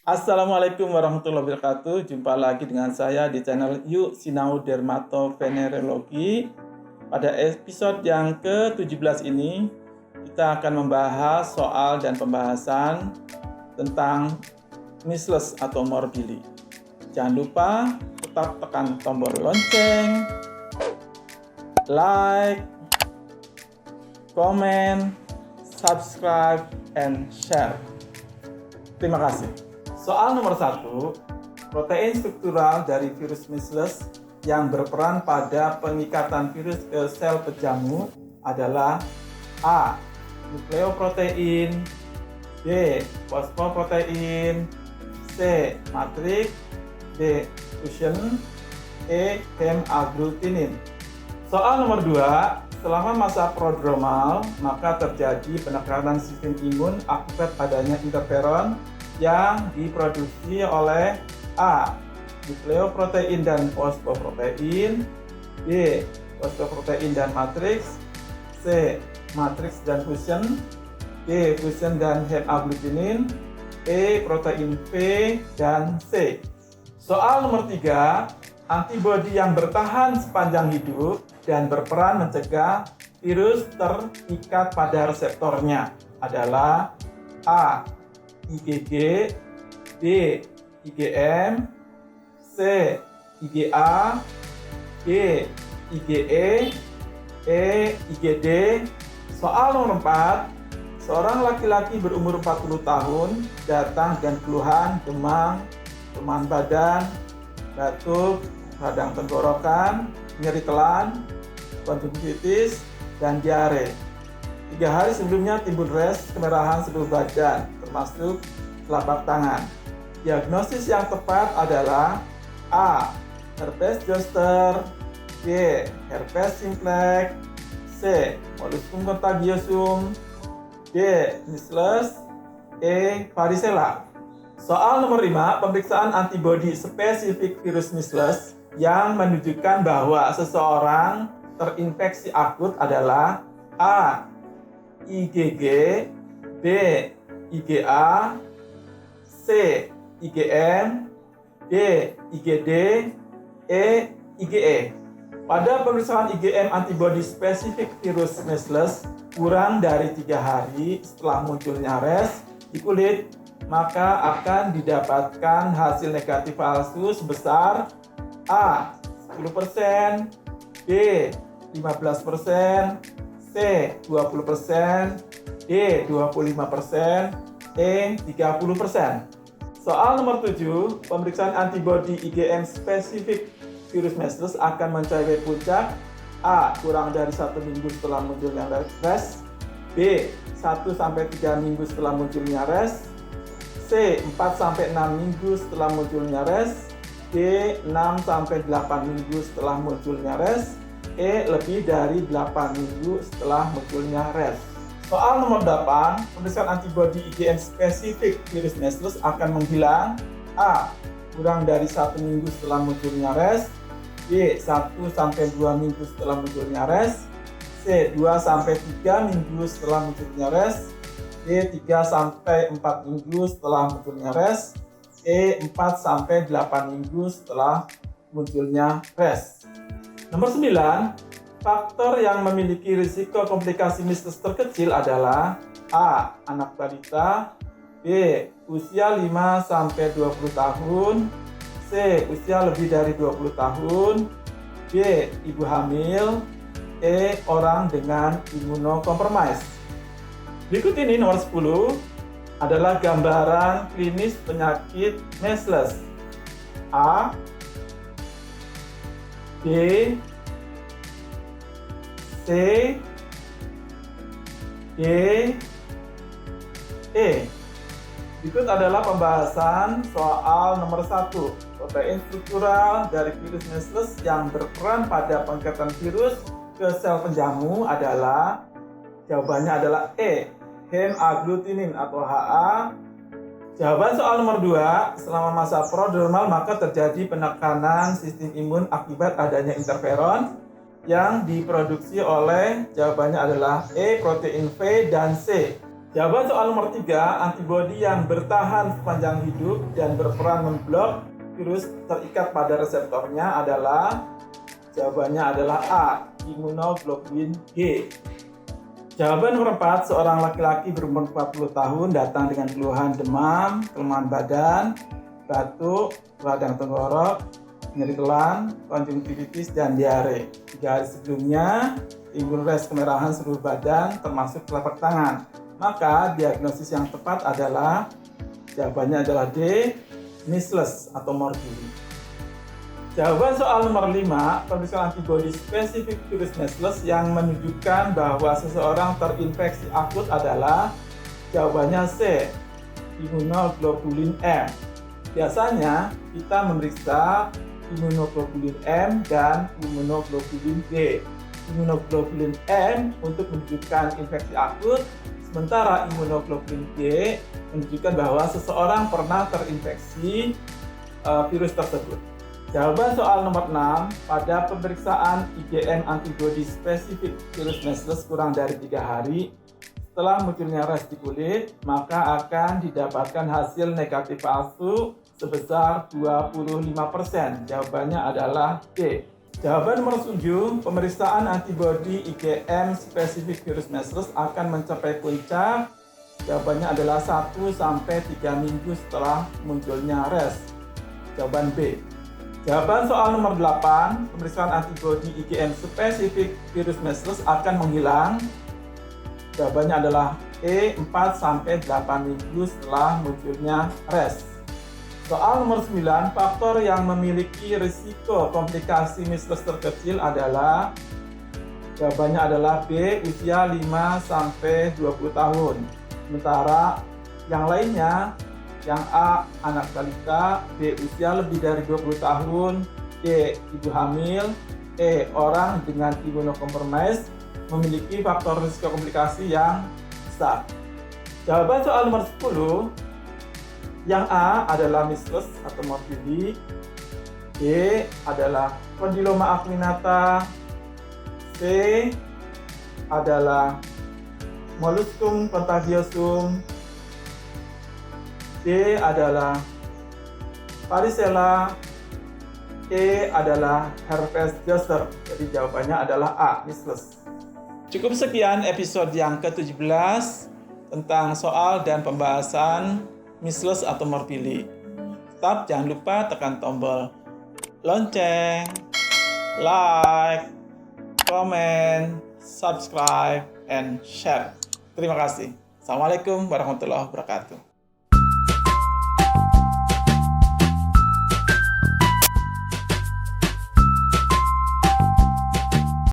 Assalamualaikum warahmatullahi wabarakatuh. Jumpa lagi dengan saya di channel Yuk Sinau Dermatovenerologi. Pada episode yang ke-17 ini, kita akan membahas soal dan pembahasan tentang measles atau morbili. Jangan lupa tetap tekan tombol lonceng, like, comment, subscribe, and share. Terima kasih. Soal nomor 1, protein struktural dari virus measles yang berperan pada pengikatan virus ke sel pejamu adalah A. Nukleoprotein, B. Fosfoprotein, C. Matrix, D. Fusion, E. Hemagglutinins. Soal nomor 2, selama masa prodromal, maka terjadi penekanan sistem imun akibat adanya interferon yang diproduksi oleh A. Nukleoprotein dan fosfoprotein, B. Fosfoprotein dan matriks, C. Matriks dan fusion, D. Fusion dan hemagglutinins, E. Protein V dan C. Soal nomor 3, antibodi yang bertahan sepanjang hidup dan berperan mencegah virus terikat pada reseptornya adalah A. IgG, B. IgM, C. IgA, D. IgE, E. IgD. Soal nomor 4, seorang laki-laki berumur 40 tahun datang dengan keluhan demam, kelemahan badan, batuk, radang tenggorokan, nyeri telan, konjungtivitis, dan diare. 3 hari sebelumnya timbul res kemerahan seluruh badan, termasuk telapak tangan. Diagnosis yang tepat adalah A. Herpes zoster, B. Herpes simplex, C. Molluscum contagiosum, D. Measles, E. Varicella. Soal nomor 5, pemeriksaan antibodi spesifik virus measles yang menunjukkan bahwa seseorang terinfeksi akut adalah A. IgG, B. IgA, C. IgM, D. IgD, E. IgE. Pada pemeriksaan IgM antibodi spesifik virus measles kurang dari 3 hari setelah munculnya res di kulit, maka akan didapatkan hasil negatif palsu sebesar A. 10%, B. 15%, C. 20%, D. 25%, E. 30%. Soal nomor 7, pemeriksaan antibodi IgM spesifik virus measles akan mencapai puncak A. Kurang dari 1 minggu setelah munculnya res, B. 1-3 minggu setelah munculnya res, C. 4-6 minggu setelah munculnya res, D. 6-8 minggu setelah munculnya res, E. Lebih dari 8 minggu setelah munculnya res. Soal nomor 8, pemeriksaan antibodi IgM spesifik virus measles akan menghilang A. Kurang dari 1 minggu setelah munculnya res, B. 1-2 minggu setelah munculnya res, C. 2-3 minggu setelah munculnya res, D. 3-4 minggu setelah munculnya res, E. 4-8 minggu setelah munculnya res. Nomor 9, faktor yang memiliki risiko komplikasi measles terkecil adalah A. Anak balita, B. Usia 5-20 tahun, C. Usia lebih dari 20 tahun, D. Ibu hamil, E. Orang dengan imunokompromis. Berikut ini nomor 10 adalah gambaran klinis penyakit measles. A, B, C, D, E. Berikut adalah pembahasan soal nomor 1. Protein struktural dari virus measles yang berperan pada pengikatan virus ke sel penjamu adalah, jawabannya adalah E. Hemagglutinins atau HA. Jawaban soal nomor 2, selama masa prodromal maka terjadi penekanan sistem imun akibat adanya interferon yang diproduksi oleh, jawabannya adalah E. Protein V dan C. Jawaban soal nomor 3, antibodi yang bertahan sepanjang hidup dan berperan memblok virus terikat pada reseptornya adalah, jawabannya adalah A, imunoglobulin G. Jawaban nomor 4, seorang laki-laki berumur 40 tahun datang dengan keluhan demam, kelemahan badan, batuk, radang tenggorok, nyeri telan, konjungtivitis, dan diare. 3 hari sebelumnya timbul res kemerahan seluruh badan termasuk telapak tangan. Maka diagnosis yang tepat adalah, jawabannya adalah D, measles atau morbilli. Jawaban soal nomor 5, pemeriksaan antibodi spesifik virus measles yang menunjukkan bahwa seseorang terinfeksi akut adalah, jawabannya C, imunoglobulin M. Biasanya kita memeriksa imunoglobulin M dan imunoglobulin G. Imunoglobulin M untuk menunjukkan infeksi akut, sementara imunoglobulin G menunjukkan bahwa seseorang pernah terinfeksi virus tersebut. Jawaban soal nomor 6, pada pemeriksaan IgM antibodi spesifik virus measles kurang dari 3 hari setelah munculnya res di kulit, maka akan didapatkan hasil negatif palsu sebesar 25%. Jawabannya adalah D. Jawaban nomor 7, pemeriksaan antibodi IgM spesifik virus measles akan mencapai puncak. Jawabannya adalah 1-3 minggu setelah munculnya res. Jawaban B. Jawaban soal nomor 8, pemeriksaan antibodi IgM spesifik virus measles akan menghilang. Jawabannya adalah E, 4-8 minggu setelah munculnya res. Soal nomor 9, faktor yang memiliki risiko komplikasi measles terkecil adalah, jawabannya adalah B, usia 5-20 tahun. Sementara yang lainnya, yang A, anak balita, B, usia lebih dari 20 tahun, C, ibu hamil, E, orang dengan imunokompromis memiliki faktor risiko komplikasi yang besar. Jawaban soal nomor 10, yang A adalah measles atau morbilli, B adalah kondiloma acuminata, C adalah molluscum contagiosum, D adalah varicella, E adalah herpes zoster. Jadi jawabannya adalah A, measles. Cukup sekian episode yang ke-17 tentang soal dan pembahasan measles atau morbilli. Tetap jangan lupa tekan tombol lonceng, like, comment, subscribe, and share. Terima kasih. Assalamualaikum warahmatullahi wabarakatuh.